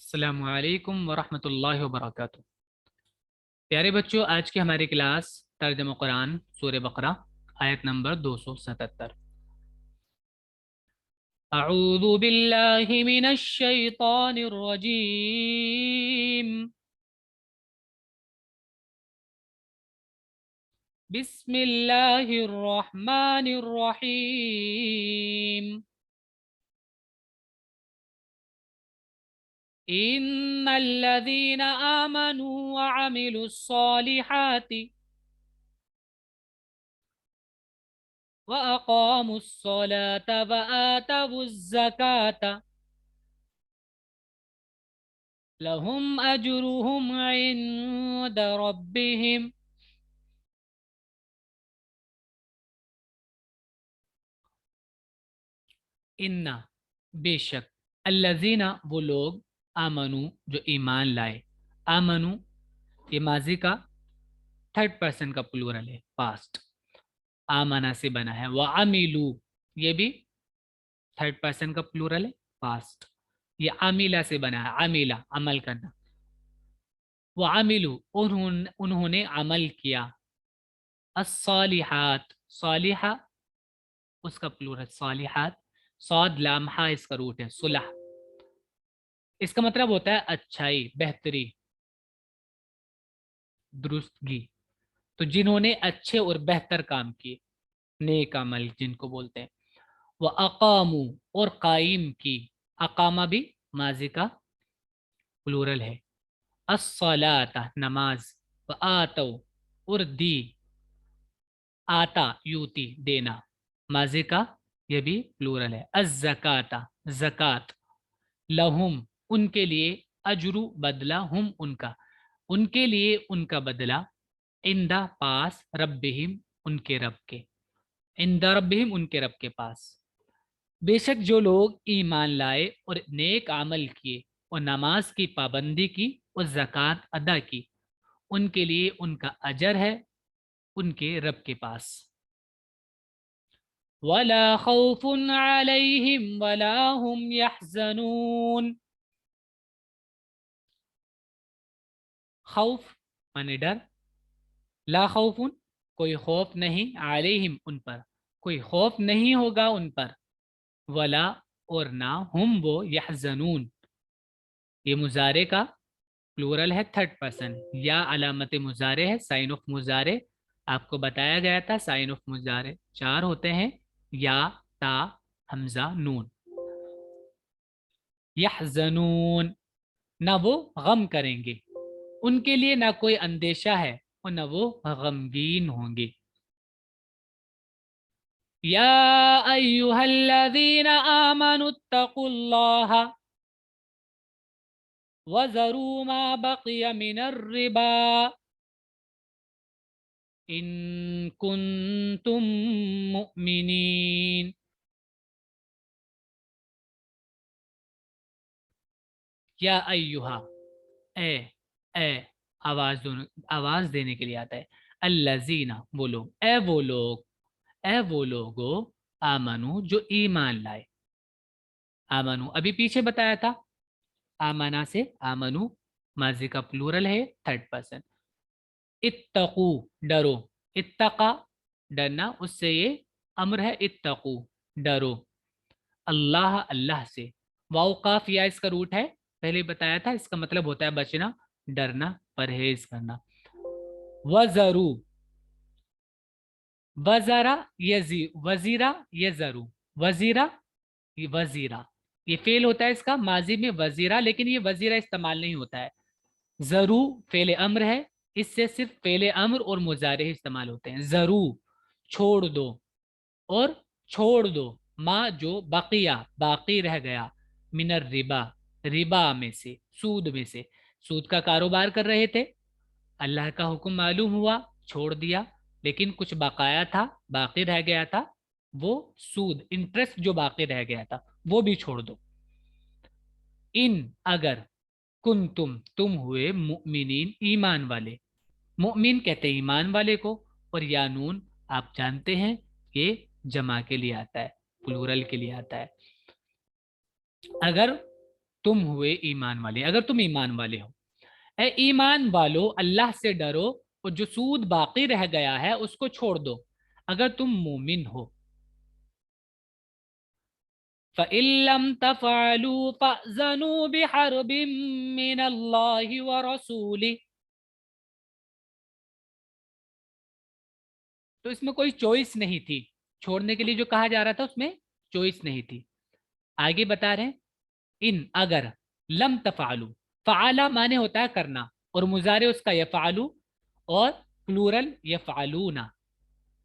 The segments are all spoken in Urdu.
السلام علیکم ورحمۃ اللہ وبرکاتہ۔ پیارے بچوں، آج کی ہماری کلاس ترجمہ قرآن سورہ بقرہ آیت نمبر 277۔ اعوذ باللہ من الشیطان الرجیم، بسم اللہ الرحمن الرحیم۔ ان الذین آمنوا وعملوا الصالحات وأقاموا الصلاة وآتوا الزكاة لهم أجرهم عند ربهم إن بے شک الذین وہ لوگ آمنو جو ایمان لائے، آمنو یہ ماضی کا تھرڈ پرسن کا پلورل ہے، پاسٹ آمنا سے بنا ہے، وعملو یہ بھی تھرڈ پرسن کا پلورل ہے، پاسٹ یہ عاملہ سے بنا ہے، عاملہ عمل کرنا، وعملو انہوں نے عمل کیا، الصالحات صالحہ اس کا پلورل صالحات، صاد لام ہا اس کا روٹ ہے، صلح اس کا مطلب ہوتا ہے اچھائی، بہتری، درستگی، تو جنہوں نے اچھے اور بہتر کام کیے، نیک عمل جن کو بولتے ہیں، وہ اقامو اور قائم کی، اقامہ بھی ماضی کا پلورل ہے، الصلاۃ نماز، وآتو اور دی، آتا یوتی دینا ماضی کا یہ بھی پلورل ہے، الزکاۃ زکات، لہم ان کے لیے، اجرو بدلہ، ہم ان کے لیے ان کا بدلہ، عندہ پاس، ربہم ان کے رب کے، عند ربہم ان کے رب کے پاس، بے شک جو لوگ ایمان لائے اور نیک عمل کیے اور نماز کی پابندی کی اور زکوٰۃ ادا کی، ان کے لیے ان کا اجر ہے ان کے رب کے پاس، وَلَا خَوْفٌ عَلَيْهِمْ وَلَا هُمْ يَحْزَنُونَ۔ خوف مانے ڈر، لا خوف کوئی خوف نہیں، علیہم ان پر کوئی خوف نہیں ہوگا ان پر، ولا اور نہ، ہم وہ، یحزنون یہ مضارع کا پلورل ہے تھرڈ پرسن، یا علامت مضارع ہے، سائن آف مضارع آپ کو بتایا گیا تھا، سائن آف مضارع چار ہوتے ہیں، یا، تا، حمزہ، نون، یحزنون نہ وہ غم کریں گے، ان کے لیے نہ کوئی اندیشہ ہے اور نہ وہ غمگین ہوں گے، یا ایہا الذین آمنوا اتقوا اللہ وذروا ما بقی من الربا ان کنتم مؤمنین، یا ایہا اے آواز دینے کے لیے آتا ہے، الذین وہ لوگ، اے وہ لوگو، آمنو جو ایمان لائے، آمنو ابھی پیچھے بتایا تھا، آمنا سے آمنو ماضی کا پلورل ہے تھرڈ پرسن، اتقو ڈرو، اتقا ڈرنا، اس سے یہ امر ہے، اتقو ڈرو، اللہ اللہ سے، واو قاف یا اس کا روٹ ہے، پہلے بتایا تھا اس کا مطلب ہوتا ہے بچنا، ڈرنا، پرہیز کرنا، وزرو وزرا وزیرا یزرو، وزیرا وزیرا یہ فعل ہوتا ہے اس کا ماضی میں وزیرا، لیکن یہ وزیرا استعمال نہیں ہوتا ہے، ضرو فعل امر ہے، اس سے صرف فعل امر اور مضارع استعمال ہوتے ہیں، ضرو چھوڑ دو، اور چھوڑ دو ما جو بقیہ باقی رہ گیا، من الربا ربا میں سے، سود میں سے، سود کا کاروبار کر رہے تھے، اللہ کا حکم معلوم ہوا، چھوڑ دیا، لیکن کچھ بقایا تھا، باقی رہ گیا تھا، وہ سود انٹرسٹ جو باقی رہ گیا تھا وہ بھی چھوڑ دو، ان اگر، تم ہوئے، مؤمنین ایمان والے، مؤمن کہتے ہیں ایمان والے کو، اور یا نون آپ جانتے ہیں کہ جمع کے لیے آتا ہے، پلورل کے لیے آتا ہے، اگر تم ہوئے ایمان والے، اگر تم ایمان والے ہو۔ اے ایمان والو اللہ سے ڈرو اور جو سود باقی رہ گیا ہے اس کو چھوڑ دو اگر تم مومن ہو۔ فَإِن لَّمْ تَفْعَلُوا فَأْذَنُوا بِحَرْبٍ مِّنَ اللَّهِ وَرَسُولِهِ۔ تو اس میں کوئی چوائس نہیں تھی، چھوڑنے کے لیے جو کہا جا رہا تھا اس میں چوائس نہیں تھی۔ آگے بتا رہے ہیں ان اگر لم تفعلوا، فعلا مانے ہوتا ہے کرنا اور مضارع اس کا یفعلوا اور پلورل یفعلون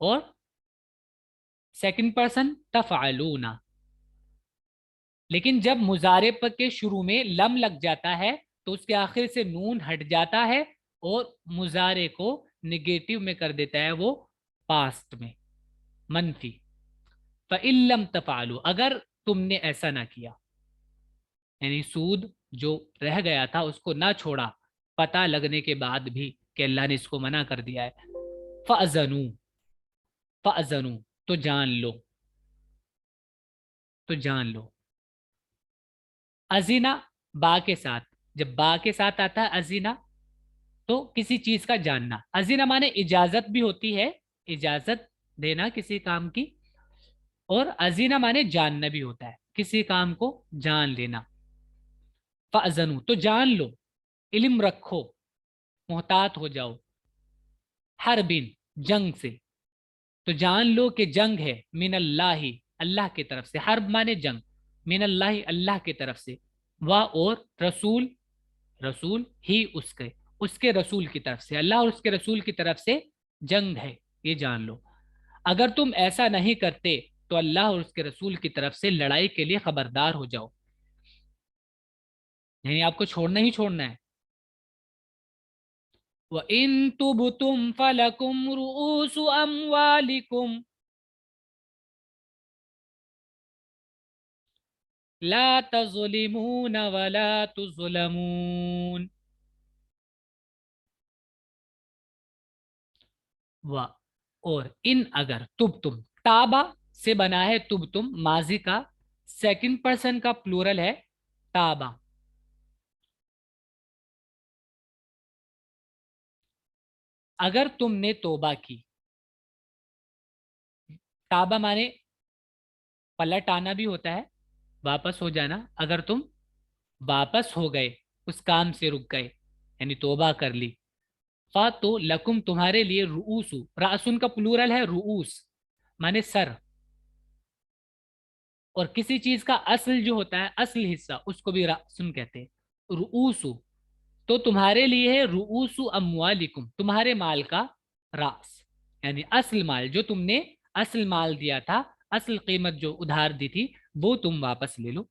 اور سیکنڈ پرسن تفعلون، لیکن جب مضارع کے شروع میں لم لگ جاتا ہے تو اس کے آخر سے نون ہٹ جاتا ہے اور مضارع کو نگیٹو میں کر دیتا ہے وہ پاسٹ میں منفی۔ فَإِن لَّمْ تَفْعَلُوا، اگر تم نے ایسا نہ کیا، یعنی سود جو رہ گیا تھا اس کو نہ چھوڑا پتہ لگنے کے بعد بھی کہ اللہ نے اس کو منع کر دیا ہے، فَأْذَنُوا، فَأْذَنُوا تو جان لو، تو جان لو۔ ازینا با کے ساتھ، جب با کے ساتھ آتا ہے ازینا تو کسی چیز کا جاننا، ازینا مانے اجازت بھی ہوتی ہے، اجازت دینا کسی کام کی، اور ازینا مانے جاننا بھی ہوتا ہے، کسی کام کو جان لینا۔ فَأْذَنُوا تو جان لو، علم رکھو، محتاط ہو جاؤ، حربن جنگ سے، تو جان لو کہ جنگ ہے من اللہ اللہ کی طرف سے، حرب مانے جنگ، من اللہ اللہ کی طرف سے، وا اور رسول، رسول ہی اس کے رسول کی طرف سے، اللہ اور اس کے رسول کی طرف سے جنگ ہے، یہ جان لو۔ اگر تم ایسا نہیں کرتے تو اللہ اور اس کے رسول کی طرف سے لڑائی کے لیے خبردار ہو جاؤ، یعنی آپ کو چھوڑنا ہی چھوڑنا ہے۔ وَإِن تُبْتُمْ فَلَكُمْ رُؤُوسُ أَمْوَالِكُمْ لا تظلمون ولا تظلمون۔ و اور ان اگر تب تم، تابا سے بنا ہے تب تم ماضی کا سیکنڈ پرسن کا پلورل ہے تابا، اگر تم نے توبہ کی، تابا مانے پلٹ آنا بھی ہوتا ہے، واپس ہو جانا، اگر تم واپس ہو گئے اس کام سے رک گئے یعنی توبہ کر لی، تو لکم تمہارے لیے رؤوس، راسن کا پلورل ہے رؤوس مانے سر، اور کسی چیز کا اصل جو ہوتا ہے اصل حصہ اس کو بھی راسن کہتے ہیں، رؤوس تو تمہارے لیے ہے رؤوس اموالکم تمہارے مال کا راس، یعنی اصل مال جو تم نے اصل مال دیا تھا، اصل قیمت جو ادھار دی تھی وہ تم واپس لے لو۔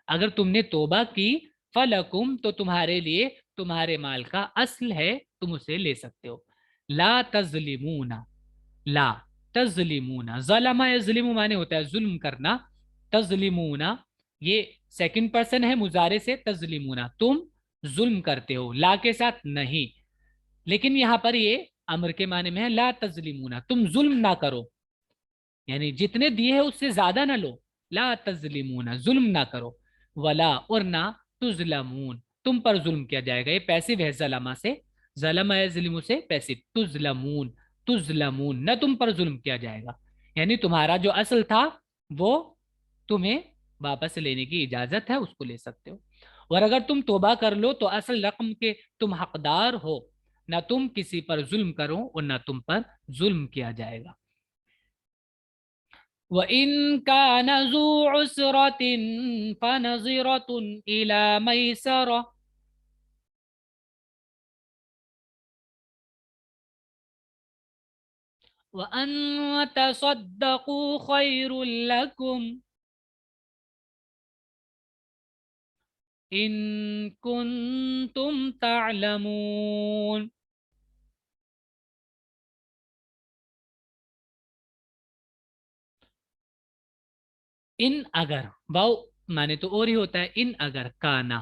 اگر تم نے توبہ کی فلکم تو تمہارے لیے تمہارے مال کا اصل ہے، تم اسے لے سکتے ہو۔ لا تظلمون، لا تظلمون، ظلم یظلم مانے ہوتا ہے ظلم کرنا، تظلمون یہ سیکنڈ پرسن ہے مضارع سے، تظلمون تم ظلم کرتے ہو، لا کے ساتھ نہیں، لیکن یہاں پر یہ امر کے معنی میں ہے لا تظلمون تم ظلم نہ کرو، یعنی جتنے دیے ہیں اس سے زیادہ نہ لو، لا تظلمون ظلم نہ کرو، ولا اور نہ تظلمون تم پر ظلم کیا جائے گا، یہ پیسو ہے ظلمہ سے، ظلم ہے ظلم سے پیسو، تظلمون تظلمون نہ تم پر ظلم کیا جائے گا، یعنی تمہارا جو اصل تھا وہ تمہیں واپس لینے کی اجازت ہے، اس کو لے سکتے ہو، اور اگر تم توبہ کر لو تو اصل رقم کے تم حقدار ہو، نہ تم کسی پر ظلم کرو اور نہ تم پر ظلم کیا جائے گا۔ وَإِن كَانَ ذُو عُسْرَةٍ فَنَظِرَةٌ إِلَى مَيْسَرَةٍ وَأَن تَصَدَّقُوا خَيْرٌ لَكُمْ إِن كُنتُمْ تَعْلَمُونَ۔ ان اگر واو مانے تو اور ہی ہوتا ہے، ان اگر کانا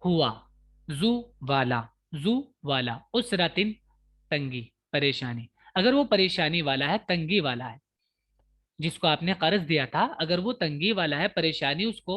ہوا زو والا، زو والا اسراتن تنگی پریشانی، اگر وہ پریشانی والا ہے تنگی والا ہے، جس کو آپ نے قرض دیا تھا اگر وہ تنگی والا ہے پریشانی اس کو